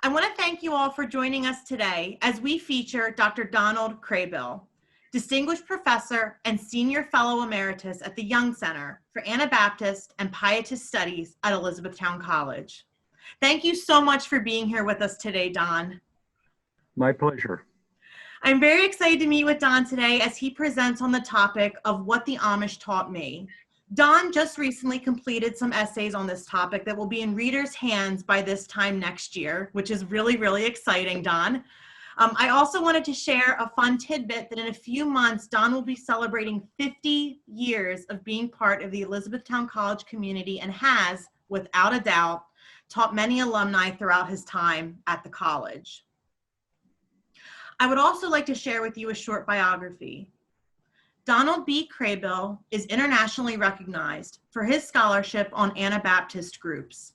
I want to thank you all for joining us today as we feature Dr. Don Kraybill, Distinguished Professor and Senior Fellow Emeritus at the Young Center for Anabaptist and Pietist Studies at Elizabethtown College. Thank you so much for being here with us today, Don. My pleasure. I'm very excited to meet with Don today as he presents on the topic of what the Amish taught me. Don just recently completed some essays on this topic that will be in readers' hands by this time next year, which is really, really exciting, Don. I also wanted to share a fun tidbit that in a few months, Don will be celebrating 50 years of being part of the Elizabethtown College community and has, without a doubt, taught many alumni throughout his time at the college. I would also like to share with you a short biography. Donald B. Kraybill is internationally recognized for his scholarship on Anabaptist groups.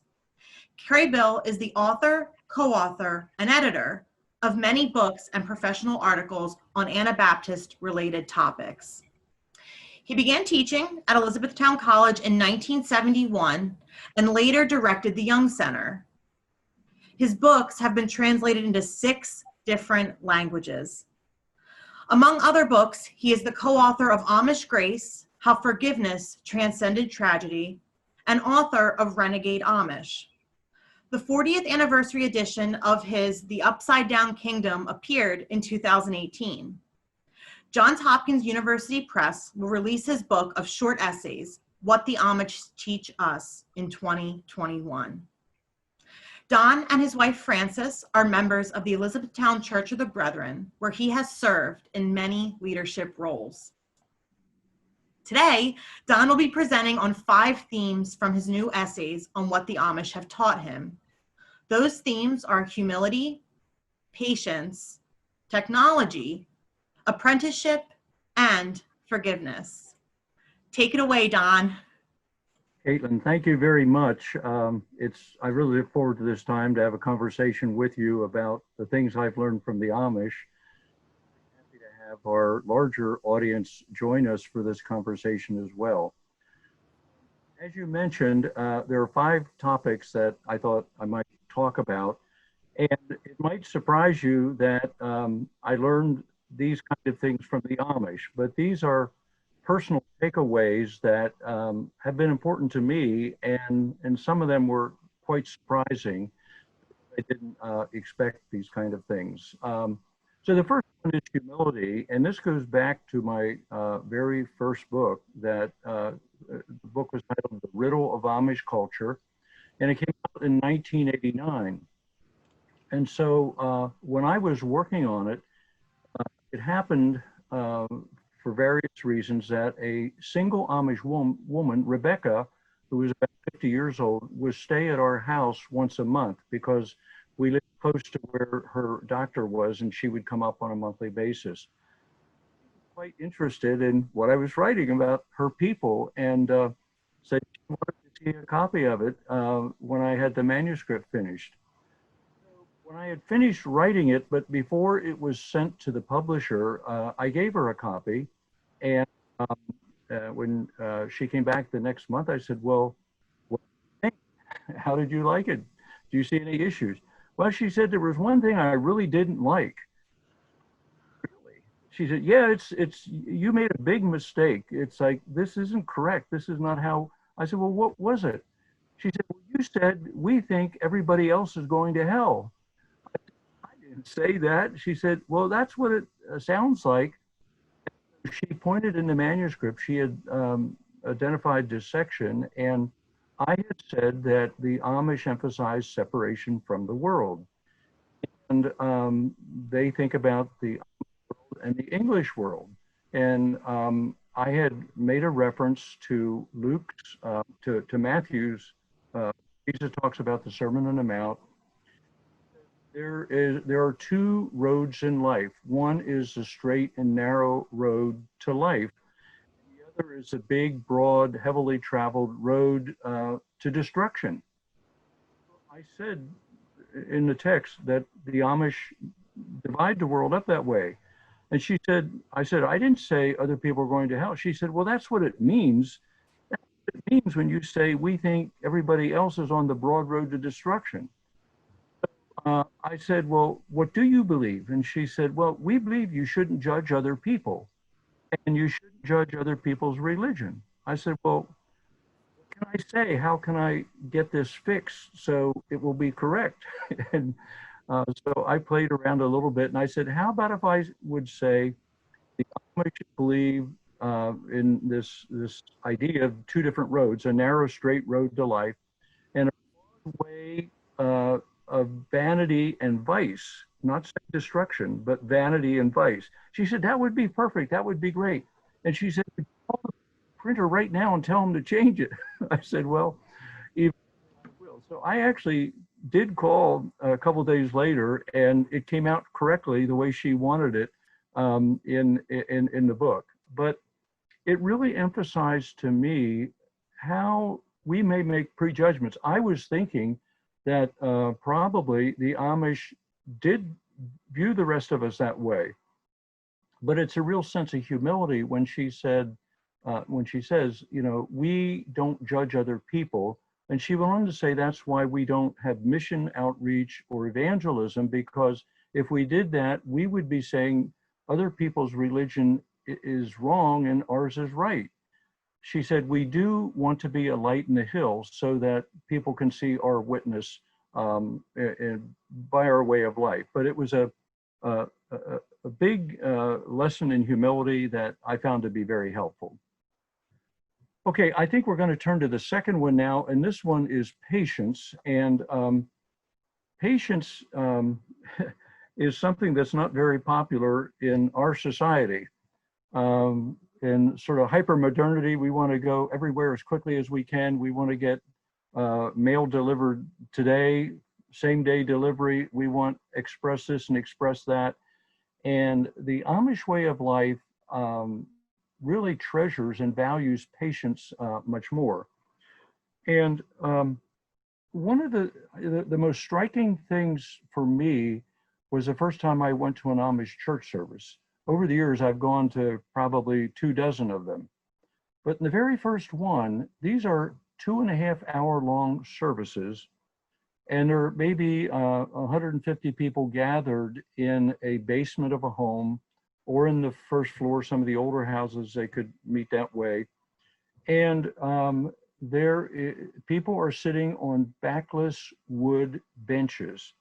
Kraybill is the author, co-author, and editor of many books and professional articles on Anabaptist-related topics. He began teaching at Elizabethtown College in 1971 and later directed the Young Center. His books have been translated into 6 different languages. Among other books, he is the co-author of Amish Grace, How Forgiveness Transcended Tragedy, and author of Renegade Amish. The 40th anniversary edition of his The Upside Down Kingdom appeared in 2018. Johns Hopkins University Press will release his book of short essays, What the Amish Teach Us, in 2021. Don and his wife Frances are members of the Elizabethtown Church of the Brethren, where he has served in many leadership roles. Today, Don will be presenting on 5 themes from his new essays on what the Amish have taught him. Those themes are humility, patience, technology, apprenticeship, and forgiveness. Take it away, Don. Caitlin, thank you very much. I really look forward to this time to have a conversation with you about the things I've learned from the Amish. Happy to have our larger audience join us for this conversation as well. As you mentioned, there are 5 topics that I thought I might talk about, and it might surprise you that I learned these kind of things from the Amish, but these are personal takeaways that have been important to me, and some of them were quite surprising. I didn't expect these kind of things. So the first one is humility, and this goes back to my very first book. The book was titled The Riddle of Amish Culture, and it came out in 1989. And so when I was working on it, it happened for various reasons that a single Amish woman, Rebecca, who was about 50 years old, would stay at our house once a month because we lived close to where her doctor was, and she would come up on a monthly basis. Quite interested in what I was writing about her people, and said she wanted to see a copy of it when I had the manuscript finished. When I had finished writing it, but before it was sent to the publisher, I gave her a copy. And when she came back the next month, I said, well, what do you think? How did you like it? Do you see any issues? Well, she said, there was one thing I really didn't like. Really? She said, yeah, you made a big mistake. It's like, this isn't correct. This is not how. I said, well, what was it? She said, well, you said, we think everybody else is going to hell. I didn't say that. She said, well, that's what it sounds like. She pointed in the manuscript, she had identified this section, and I had said that the Amish emphasize separation from the world. And they think about the Amish world and the English world. And I had made a reference to Luke's, to Matthew's, Jesus talks about the Sermon on the Mount. There are 2 roads in life. One is the straight and narrow road to life. The other is a big, broad, heavily traveled road to destruction. I said in the text that the Amish divide the world up that way. And I said, I didn't say other people are going to hell. She said, well, that's what it means. That's what it means when you say we think everybody else is on the broad road to destruction. I said, well, what do you believe? And she said, well, we believe you shouldn't judge other people and you shouldn't judge other people's religion. I said, well, what can I say? How can I get this fixed so it will be correct? And so I played around a little bit and I said, how about if I would say the Amish believe in this idea of two different roads, a narrow, straight road to life, and a way of vanity and vice, not saying destruction, but vanity and vice. She said, that would be perfect. That would be great. And she said, call the printer right now and tell them to change it. I said, well, even I will. So I actually did call a couple of days later, and it came out correctly the way she wanted it in the book. But it really emphasized to me how we may make prejudgments. I was thinking that probably the Amish did view the rest of us that way, but it's a real sense of humility when she said, when she says, you know, we don't judge other people. And she went on to say that's why we don't have mission outreach or evangelism, because if we did that, we would be saying other people's religion is wrong and ours is right. She said, we do want to be a light in the hills so that people can see our witness by our way of life. But it was a big lesson in humility that I found to be very helpful. Okay, I think we're going to turn to the second one now, and this one is patience. And patience is something that's not very popular in our society. In sort of hyper-modernity, we want to go everywhere as quickly as we can. We want to get mail delivered today, same day delivery. We want express this and express that. And the Amish way of life really treasures and values patience much more. And one of the most striking things for me was the first time I went to an Amish church service. Over the years, I've gone to probably 24 of them. But in the very first one, these are 2.5 hour long services, and there may be 150 people gathered in a basement of a home or in the first floor. Some of the older houses, they could meet that way. And people are sitting on backless wood benches.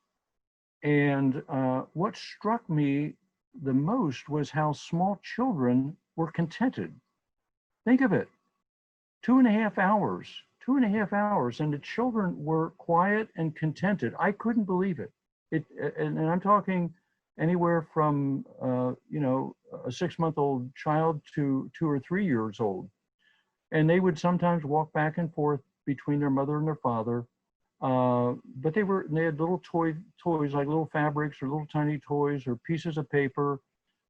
And what struck me the most was how small children were contented. Think of it, 2.5 hours, 2.5 hours, and the children were quiet and contented. I couldn't believe it. And I'm talking anywhere from, you know, a 6-month-old child to 2 or 3 years old. And they would sometimes walk back and forth between their mother and their father. But they had little toys, like little fabrics or little tiny toys or pieces of paper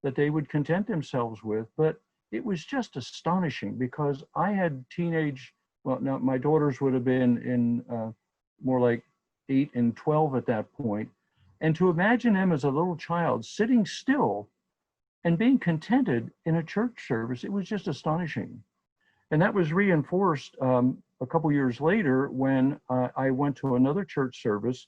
that they would content themselves with. But it was just astonishing because I had well, now my daughters would have been in more like 8 and 12 at that point. And to imagine them as a little child sitting still and being contented in a church service, it was just astonishing. And that was reinforced a couple years later when I went to another church service.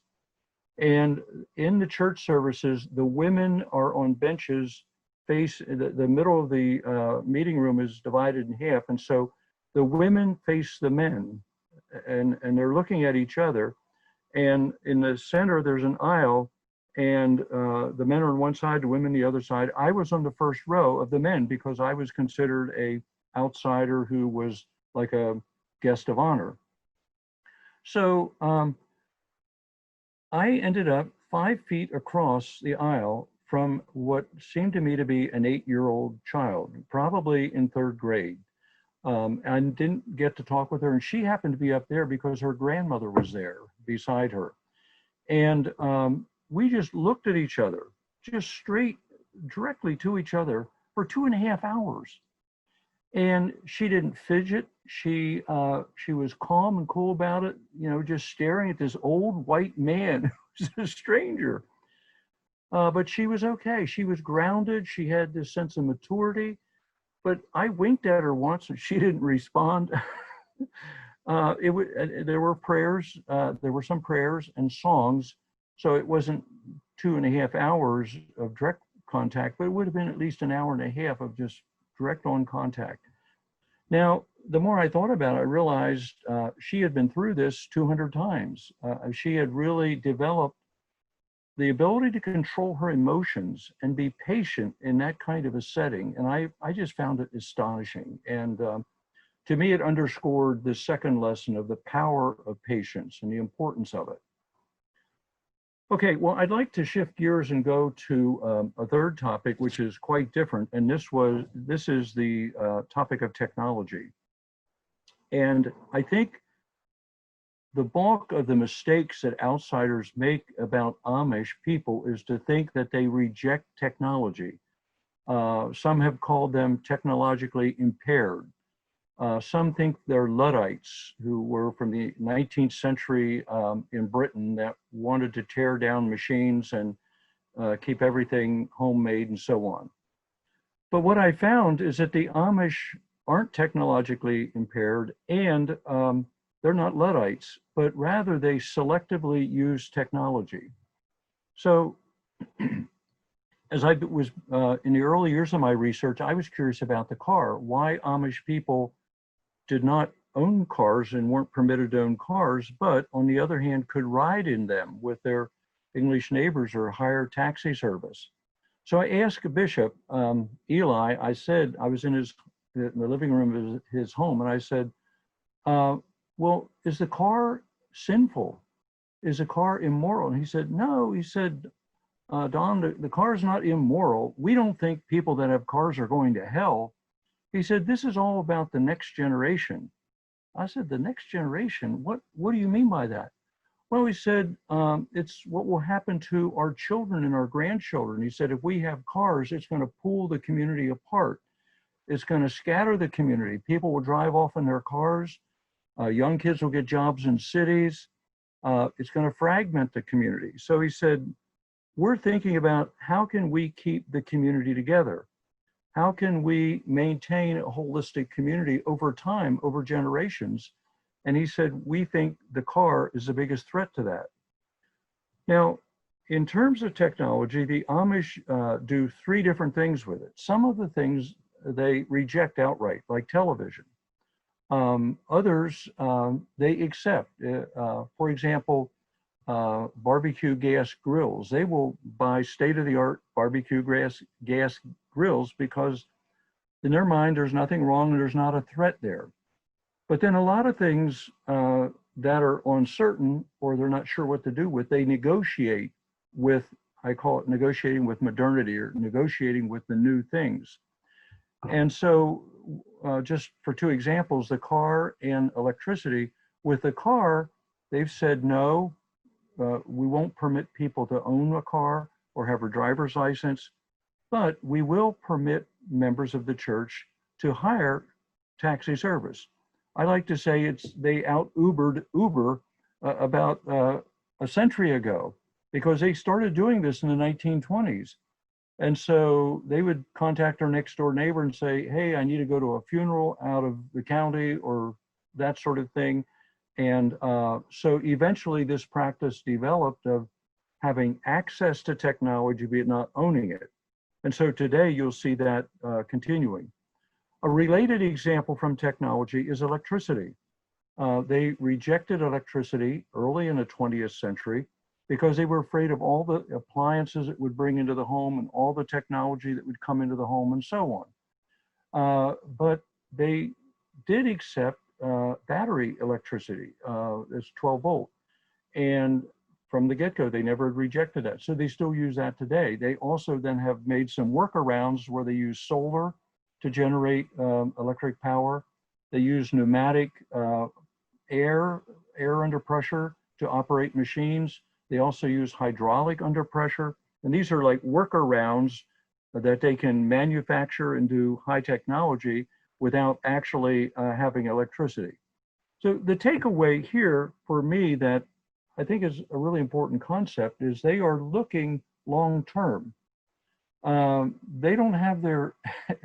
And in the church services, the women are on benches, the middle of the meeting room is divided in half. And so the women face the men and they're looking at each other. And in the center, there's an aisle, and the men are on one side, the women the other side. I was on the first row of the men because I was considered a outsider who was like a guest of honor. So I ended up 5 feet across the aisle from what seemed to me to be an 8-year-old child, probably in 3rd grade. And didn't get to talk with her. And she happened to be up there because her grandmother was there beside her. And we just looked at each other, just directly to each other for 2.5 hours. And she didn't fidget. She was calm and cool about it, you know, just staring at this old white man who's a stranger. But she was okay. She was grounded. She had this sense of maturity. But I winked at her once and she didn't respond. There were prayers. There were some prayers and songs So it wasn't 2.5 hours of direct contact, but it would have been at least an hour and a half of just direct on contact. Now, the more I thought about it, I realized she had been through this 200 times. She had really developed the ability to control her emotions and be patient in that kind of a setting. And I just found it astonishing. And to me, it underscored the second lesson of the power of patience and the importance of it. Okay, well, I'd like to shift gears and go to a third topic, which is quite different. And this is the topic of technology. And I think the bulk of the mistakes that outsiders make about Amish people is to think that they reject technology. Some have called them technologically impaired. Some think they're Luddites who were from the 19th century in Britain that wanted to tear down machines and keep everything homemade and so on. But what I found is that the Amish aren't technologically impaired, and they're not Luddites, but rather they selectively use technology. So as I was in the early years of my research, I was curious about the car, why Amish people did not own cars and weren't permitted to own cars, but on the other hand, could ride in them with their English neighbors or hire taxi service. So I asked Bishop Eli, I said, I was in the living room of his home, and I said, well, is the car sinful? Is the car immoral? And he said, no. He said, Don, the car is not immoral. We don't think people that have cars are going to hell. He said, this is all about the next generation. I said, the next generation? What do you mean by that? Well, he said, it's what will happen to our children and our grandchildren. He said, if we have cars, it's going to pull the community apart. It's going to scatter the community. People will drive off in their cars. Young kids will get jobs in cities. It's going to fragment the community. So he said, we're thinking about how can we keep the community together? How can we maintain a holistic community over time, over generations? And he said, we think the car is the biggest threat to that. Now, in terms of technology, the Amish do 3 different things with it. Some of the things they reject outright, like television. Others they accept. For example, barbecue gas grills. They will buy state-of-the-art barbecue gas grills because in their mind there's nothing wrong and there's not a threat there. But then a lot of things that are uncertain or they're not sure what to do with, they negotiate with, I call it negotiating with modernity or negotiating with the new things. And so just for 2 examples, the car and electricity. With the car, they've said no, we won't permit people to own a car or have a driver's license, but we will permit members of the church to hire taxi service. I like to say they out-Ubered Uber about a century ago because they started doing this in the 1920s. And so they would contact our next door neighbor and say, hey, I need to go to a funeral out of the county or that sort of thing. And so eventually this practice developed of having access to technology, but not owning it. And so today you'll see that continuing. A related example from technology is electricity. They rejected electricity early in the 20th century because they were afraid of all the appliances it would bring into the home and all the technology that would come into the home and so on. But they did accept battery electricity, it's 12 volt. And from the get-go, they never rejected that. So they still use that today. They also then have made some workarounds where they use solar to generate electric power. They use pneumatic air under pressure to operate machines. They also use hydraulic under pressure. And these are like workarounds that they can manufacture and do high technology without actually having electricity. So the takeaway here for me that I think is a really important concept is they are looking long-term. They don't have their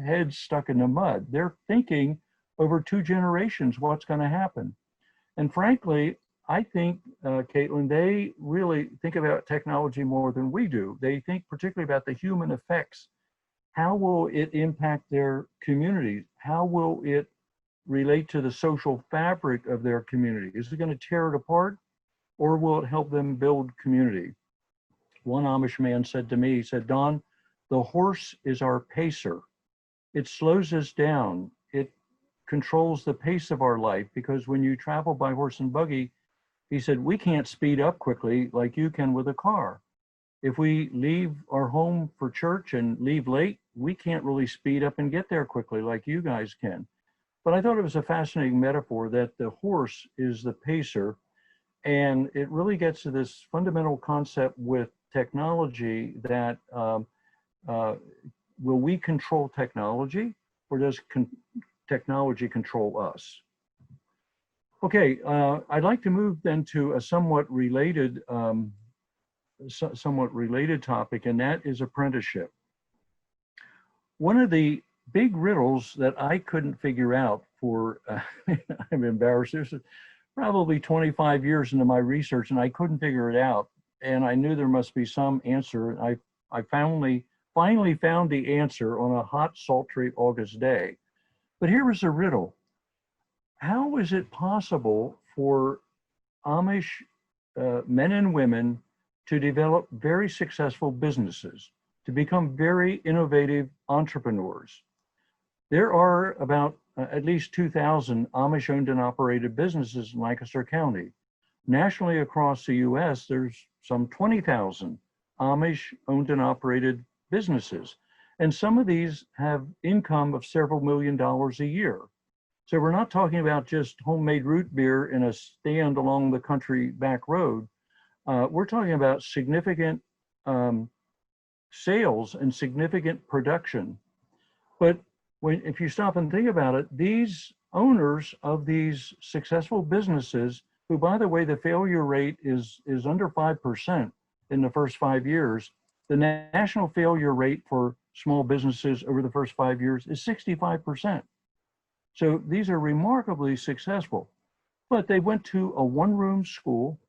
heads stuck in the mud. They're thinking over 2 generations what's going to happen. And frankly, I think, Caitlin, they really think about technology more than we do. They think particularly about the human effects. How will it impact their communities? How will it relate to the social fabric of their community? Is it going to tear it apart, or will it help them build community? One Amish man said to me, he said, Don, the horse is our pacer. It slows us down. It controls the pace of our life, because when you travel by horse and buggy, he said, we can't speed up quickly like you can with a car. If we leave our home for church and leave late, we can't really speed up and get there quickly like you guys can. But I thought it was a fascinating metaphor that the horse is the pacer. And it really gets to this fundamental concept with technology that will we control technology, or does technology control us? Okay, I'd like to move then to a somewhat related topic, and that is apprenticeship. One of the big riddles that I couldn't figure out for, I'm embarrassed, this is probably 25 years into my research, and I couldn't figure it out. And I knew there must be some answer. I finally found the answer on a hot, sultry August day. But here was a riddle. How is it possible for Amish men and women to develop very successful businesses, to become very innovative entrepreneurs? There are about at least 2,000 Amish owned and operated businesses in Lancaster County. Nationally across the US, there's some 20,000 Amish owned and operated businesses. And some of these have income of several $1 million a year. So we're not talking about just homemade root beer in a stand along the country back road. We're talking about significant sales and significant production. But if you stop and think about it, these owners of these successful businesses, who, by the way, the failure rate is under 5% in the first 5 years, the national failure rate for small businesses over the first 5 years is 65%. So these are remarkably successful, but they went to a one-room school.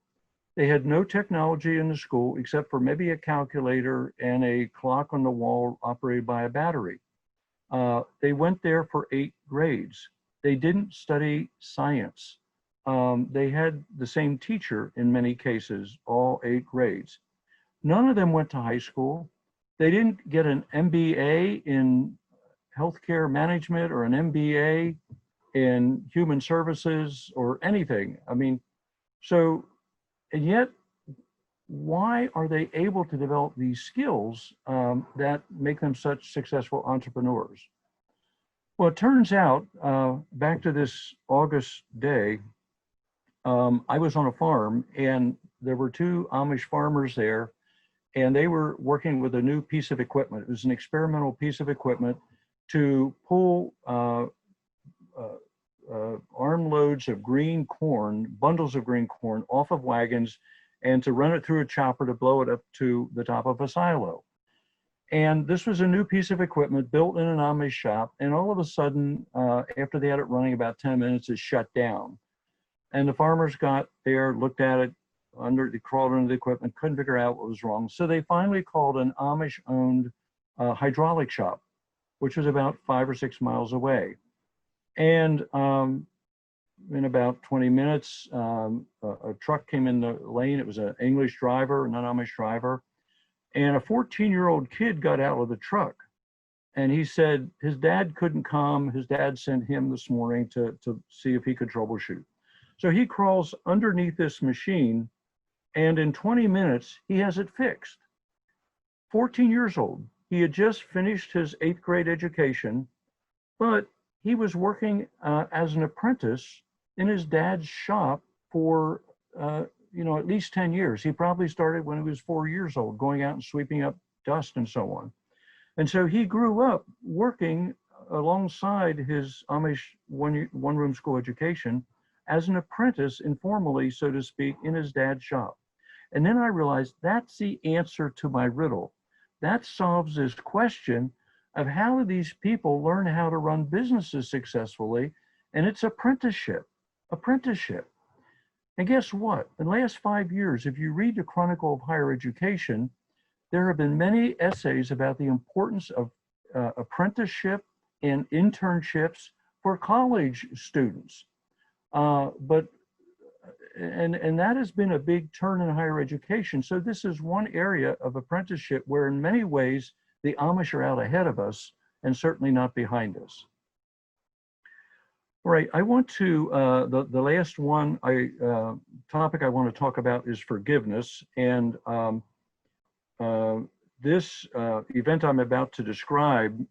They had no technology in the school except for maybe a calculator and a clock on the wall operated by a battery. They went there for 8 grades. They didn't study science. They had the same teacher in many cases, all 8 grades. None of them went to high school. They didn't get an MBA in healthcare management or an MBA in human services or anything. I mean, so, and yet, why are they able to develop these skills that make them such successful entrepreneurs? Well, it turns out, back to this August day, I was on a farm and there were 2 Amish farmers there, and they were working with a new piece of equipment. It was an experimental piece of equipment to pull armloads of green corn, bundles of green corn off of wagons, and to run it through a chopper to blow it up to the top of a silo. And this was a new piece of equipment built in an Amish shop. And all of a sudden, after they had it running about 10 minutes, it shut down. And the farmers got there, looked at it, crawled under the equipment, couldn't figure out what was wrong. So they finally called an Amish-owned hydraulic shop, which was about 5 or 6 miles away. And in about 20 minutes, a truck came in the lane. It was an English driver, not an Amish driver. And a 14-year-old kid got out of the truck. And he said his dad couldn't come. His dad sent him this morning to see if he could troubleshoot. So he crawls underneath this machine, and in 20 minutes, he has it fixed. 14 years old. He had just finished his 8th grade education, but he was working as an apprentice in his dad's shop for at least 10 years. He probably started when he was 4 years old, going out and sweeping up dust and so on. And so he grew up working alongside his Amish one-room school education as an apprentice, informally, so to speak, in his dad's shop. And then I realized that's the answer to my riddle. That solves this question of how do these people learn how to run businesses successfully, and it's apprenticeship. And guess what? In the last 5 years, if you read the Chronicle of Higher Education, there have been many essays about the importance of apprenticeship and internships for college students. But that has been a big turn in higher education. So this is one area of apprenticeship where in many ways the Amish are out ahead of us and certainly not behind us. All right, I want to, the last one topic I want to talk about is forgiveness. And this event I'm about to describe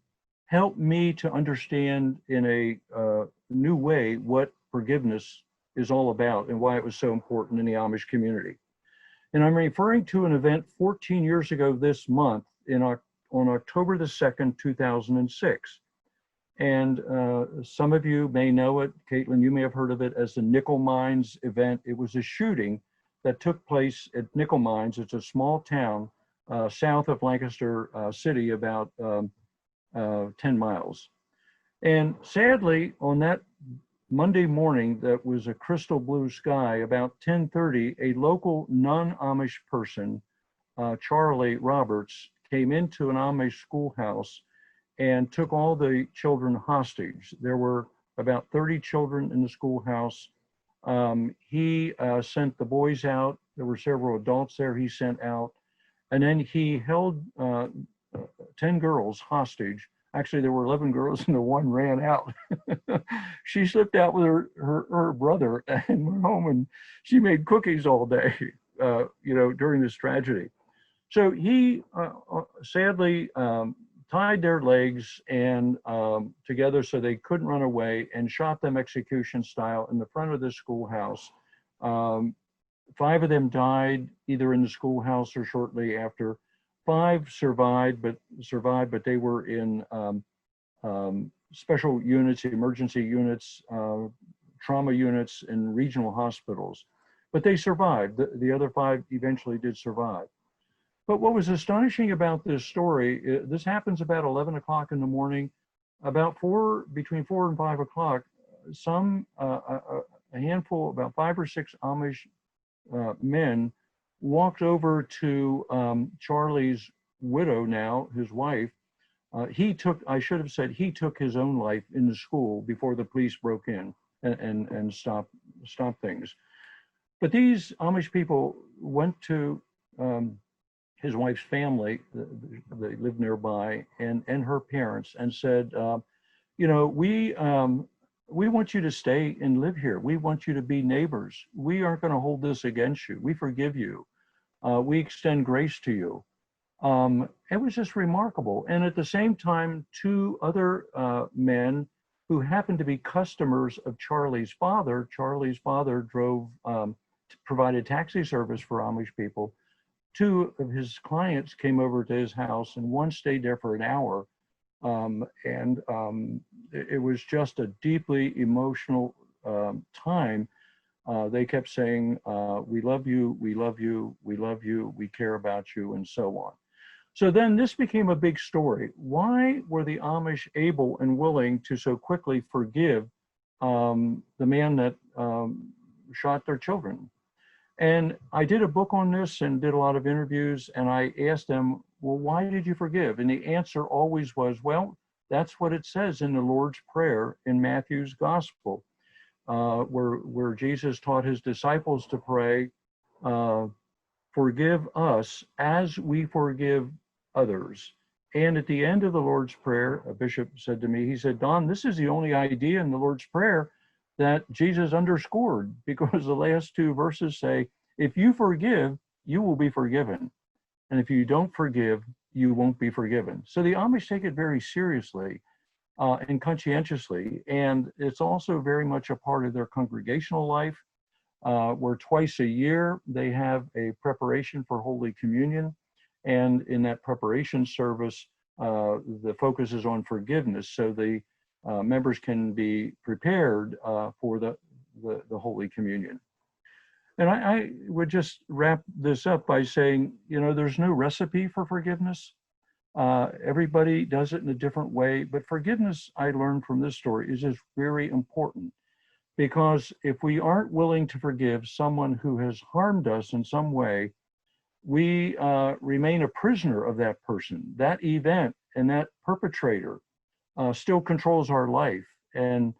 helped me to understand in a new way what forgiveness is all about and why it was so important in the Amish community. And I'm referring to an event 14 years ago this month on October the 2nd, 2006. And some of you may know it, Caitlin, you may have heard of it as the Nickel Mines event. It was a shooting that took place at Nickel Mines. It's a small town south of Lancaster City, about 10 miles. And sadly, on that Monday morning, that was a crystal blue sky, about 10:30, a local non-Amish person, Charlie Roberts, came into an Amish schoolhouse and took all the children hostage. There were about 30 children in the schoolhouse. He sent the boys out. There were several adults there he sent out. And then he held 10 girls hostage. Actually, there were 11 girls and the one ran out. She slipped out with her brother and went home, and she made cookies all day, during this tragedy. So he sadly tied their legs and together so they couldn't run away, and shot them execution style in the front of the schoolhouse. 5 of them died either in the schoolhouse or shortly after. 5 survived, but they were in special units, emergency units, trauma units, and regional hospitals. But they survived. The other 5 eventually did survive. But what was astonishing about this story, this happens about 11 o'clock in the morning. About between 4 and 5 o'clock, a handful, about 5 or 6 Amish men walked over to Charlie's widow, now his wife. I should have said, he took his own life in the school before the police broke in and stopped things. But these Amish people went to his wife's family, they lived nearby, and her parents, and said, we want you to stay and live here. We want you to be neighbors. We aren't going to hold this against you. We forgive you. We extend grace to you. It was just remarkable. And at the same time, 2 other men who happened to be customers of Charlie's father. Charlie's father provided taxi service for Amish people. 2 of his clients came over to his house, and one stayed there for an hour. It was just a deeply emotional time. They kept saying, we love you, we love you, we love you, we care about you, and so on. So then this became a big story. Why were the Amish able and willing to so quickly forgive the man that shot their children? And I did a book on this and did a lot of interviews, and I asked them, well, why did you forgive? And the answer always was, well, that's what it says in the Lord's Prayer in Matthew's Gospel, where Jesus taught his disciples to pray, forgive us as we forgive others. And at the end of the Lord's Prayer, a bishop said to me, he said, Don, this is the only idea in the Lord's Prayer that Jesus underscored, because the last 2 verses say, if you forgive, you will be forgiven. And if you don't forgive, you won't be forgiven. So the Amish take it very seriously and conscientiously. And it's also very much a part of their congregational life, where twice a year they have a preparation for Holy Communion. And in that preparation service, the focus is on forgiveness. So the members can be prepared for the Holy Communion. And I would just wrap this up by saying, there's no recipe for forgiveness. Everybody does it in a different way, but forgiveness, I learned from this story, is just very important, Because if we aren't willing to forgive someone who has harmed us in some way, we remain a prisoner of that person. That event and that perpetrator still controls our life. And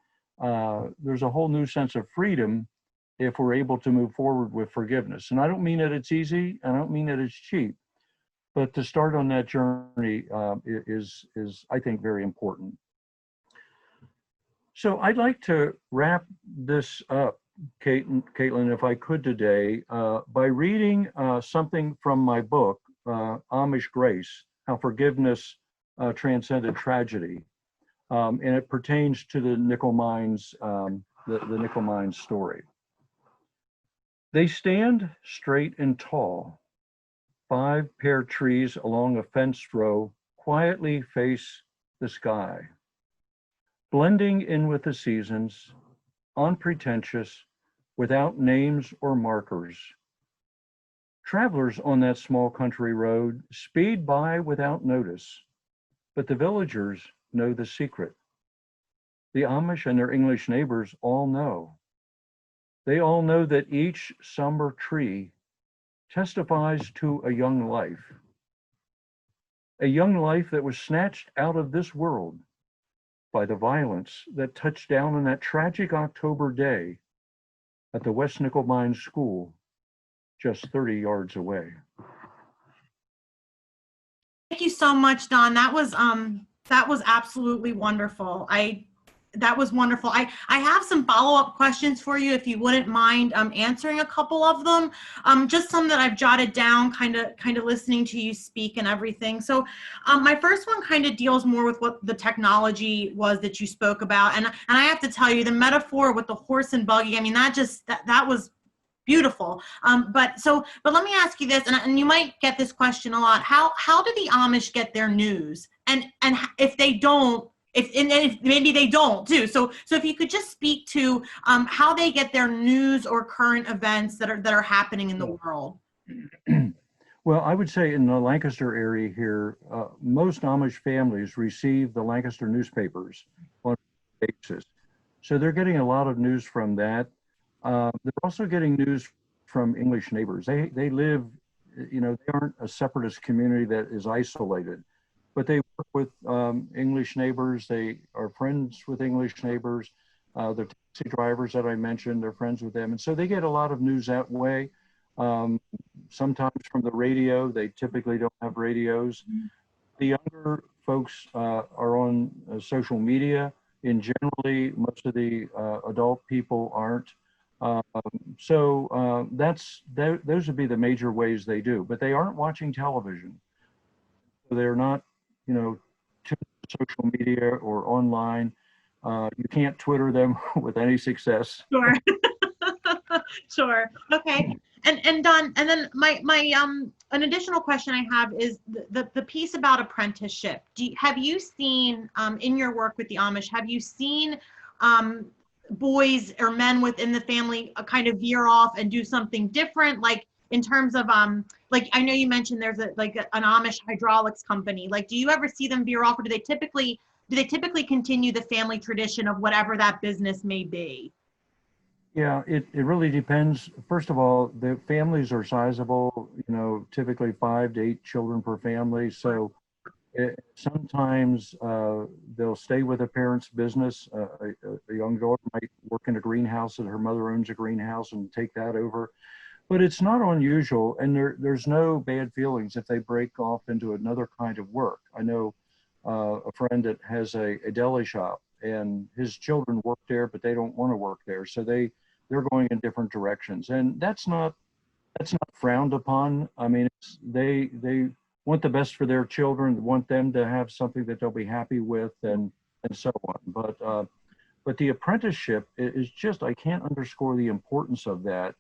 there's a whole new sense of freedom if we're able to move forward with forgiveness. And I don't mean that it's easy, I don't mean that it's cheap, but to start on that journey is, I think, very important. So I'd like to wrap this up, Caitlin, if I could today, by reading something from my book, Amish Grace, How Forgiveness Transcended Tragedy. And it pertains to the nickel mines, the nickel mines story. They stand straight and tall. 5 pear trees along a fenced row quietly face the sky, blending in with the seasons, unpretentious, without names or markers. Travelers on that small country road speed by without notice, but the villagers know the secret. The Amish and their English neighbors all know. They all know that each somber tree testifies to a young life that was snatched out of this world by the violence that touched down on that tragic October day at the West Nickel Mines School, just 30 yards away. Thank you so much, Don. That was absolutely wonderful. That was wonderful. I have some follow-up questions for you, if you wouldn't mind answering a couple of them. Just some that I've jotted down, kind of listening to you speak and everything. So my first one kind of deals more with what the technology was that you spoke about. And I have to tell you, the metaphor with the horse and buggy, I mean, that was beautiful. But let me ask you this, and you might get this question a lot. How do the Amish get their news? And if they don't, if maybe they don't too. So if you could just speak to how they get their news or current events that are happening in the world. Well, I would say in the Lancaster area here, most Amish families receive the Lancaster newspapers on a basis. So they're getting a lot of news from that. They're also getting news from English neighbors. They live, they aren't a separatist community that is isolated, but they work with English neighbors. They are friends with English neighbors. They're taxi drivers that I mentioned, they're friends with them. And so they get a lot of news that way. Sometimes from the radio. They typically don't have radios. The younger folks are on social media. And generally, most of the adult people aren't. Those would be the major ways they do, but they aren't watching television. They're not, to social media or online. You can't Twitter them with any success. Sure. Sure. Okay. And Don, and then my an additional question I have is the piece about apprenticeship. Have you seen in your work with the Amish, have you seen boys or men within the family kind of veer off and do something different, like in terms of like I know you mentioned there's an Amish hydraulics company. Like, do you ever see them veer off, or do they typically continue the family tradition of whatever that business may be? Yeah, it really depends. First of all, the families are sizable, typically 5 to 8 children per family. So sometimes they'll stay with a parent's business. A young daughter might work in a greenhouse and her mother owns a greenhouse and take that over. But it's not unusual, and there's no bad feelings if they break off into another kind of work. I know a friend that has a deli shop, and his children work there, but they don't want to work there. So they're going in different directions, and that's not frowned upon. I mean, they want the best for their children, want them to have something that they'll be happy with, and so on. But the apprenticeship is just, I can't underscore the importance of that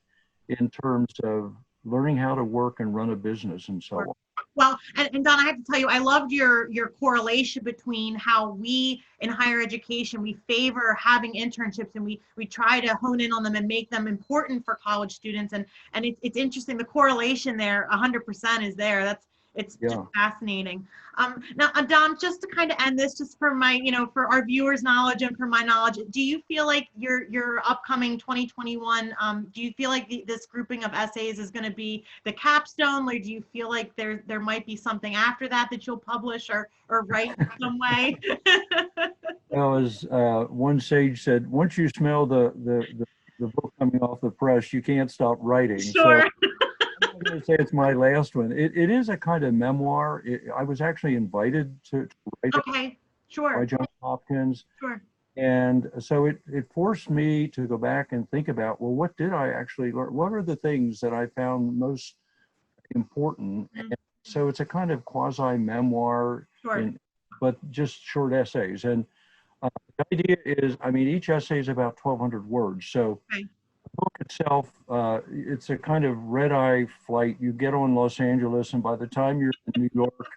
in terms of learning how to work and run a business and so on. Well, and Don, I have to tell you, I loved your correlation between how we in higher education, we favor having internships, and we try to hone in on them and make them important for college students. And it's interesting, the correlation there 100% is there. It's just Yeah. fascinating. Now, Don, just to kind of end this, just for my, for our viewers' knowledge and for my knowledge, do you feel like your upcoming 2021, do you feel like this grouping of essays is going to be the capstone, or do you feel like there might be something after that that you'll publish or write in some way? Well, as one sage said, once you smell the book coming off the press, you can't stop writing. So Sure. I'm not going to say it's my last one. It is a kind of memoir. I was actually invited to write it Okay. by Sure. Johns Hopkins. Sure. And so it forced me to go back and think about, well, what did I actually learn? What are the things that I found most important? Mhm. And so it's a kind of quasi memoir, Sure. but just short essays. And the idea is, I mean, each essay is about 1,200 words. So Okay. the book itself, it's a kind of red-eye flight. You get on Los Angeles, and by the time you're in New York,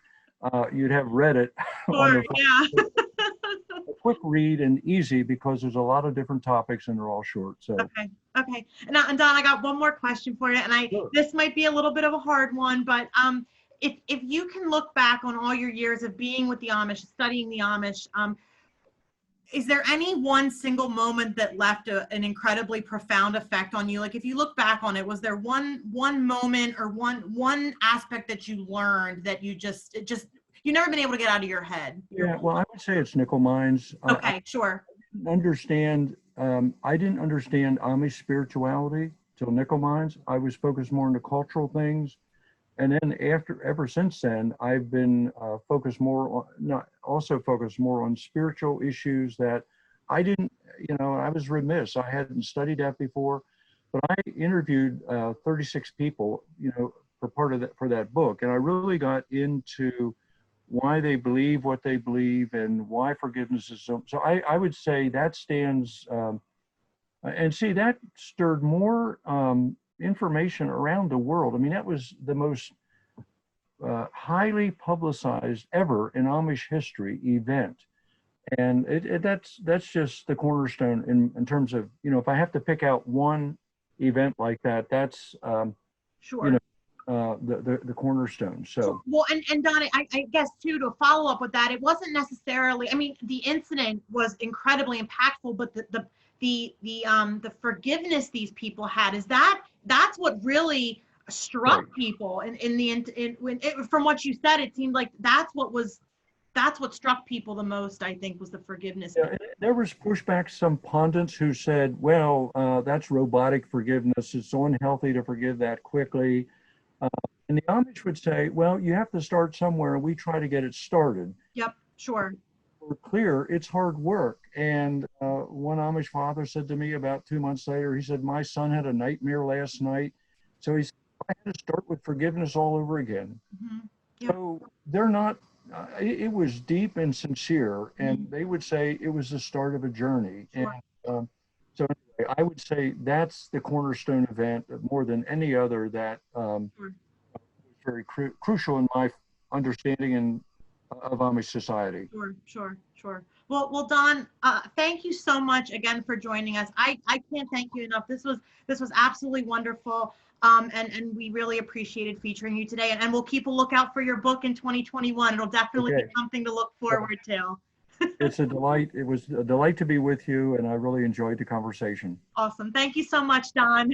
you'd have read it on Sure. the flight. Yeah. A quick read and easy because there's a lot of different topics and they're all short. So Okay. Okay. And Don, I got one more question for you, and sure. this might be a little bit of a hard one, but if you can look back on all your years of being with the Amish, studying the Amish, is there any one single moment that left an incredibly profound effect on you? Like, if you look back on it, was there one moment or one aspect that you learned that you you never been able to get out of your head? Yeah, well, I would say it's nickel mines. Okay, sure. I didn't understand Amish spirituality till nickel mines. I was focused more on the cultural things. And then ever since then, I've been focused more on, also focused more on spiritual issues that I didn't, I was remiss. I hadn't studied that before, but I interviewed 36 people, for that book. And I really got into why they believe what they believe and why forgiveness is so I would say that stands, and see, that stirred more information around the world. I mean, that was the most highly publicized ever in Amish history event. And that's just the cornerstone in terms of, if I have to pick out one event like that, that's, Sure. the cornerstone. So, well, and Don, I guess too, to follow up with that, it wasn't necessarily, I mean, the incident was incredibly impactful, but the forgiveness these people had, that's what really struck right. people. From what you said, it seemed like that's what struck people the most, I think, was the forgiveness. Yeah, there was pushback, some pundits who said, well, that's robotic forgiveness. It's so unhealthy to forgive that quickly. And the Amish would say, well, you have to start somewhere, and we try to get it started. Yep, sure. We're clear, it's hard work. And one Amish father said to me about 2 months later, he said, my son had a nightmare last night. So he said, I had to start with forgiveness all over again. Mm-hmm. Yep. So they're not, it was deep and sincere. And Mm-hmm. they would say it was the start of a journey. Sure. And so anyway, I would say that's the cornerstone event more than any other that Sure. was very crucial in my understanding of Amish society. Sure. Well, Don, thank you so much again for joining us. I can't thank you enough. This was absolutely wonderful. And we really appreciated featuring you today. And we'll keep a lookout for your book in 2021. It'll definitely be something to look forward to. It's a delight. It was a delight to be with you, and I really enjoyed the conversation. Awesome. Thank you so much, Don.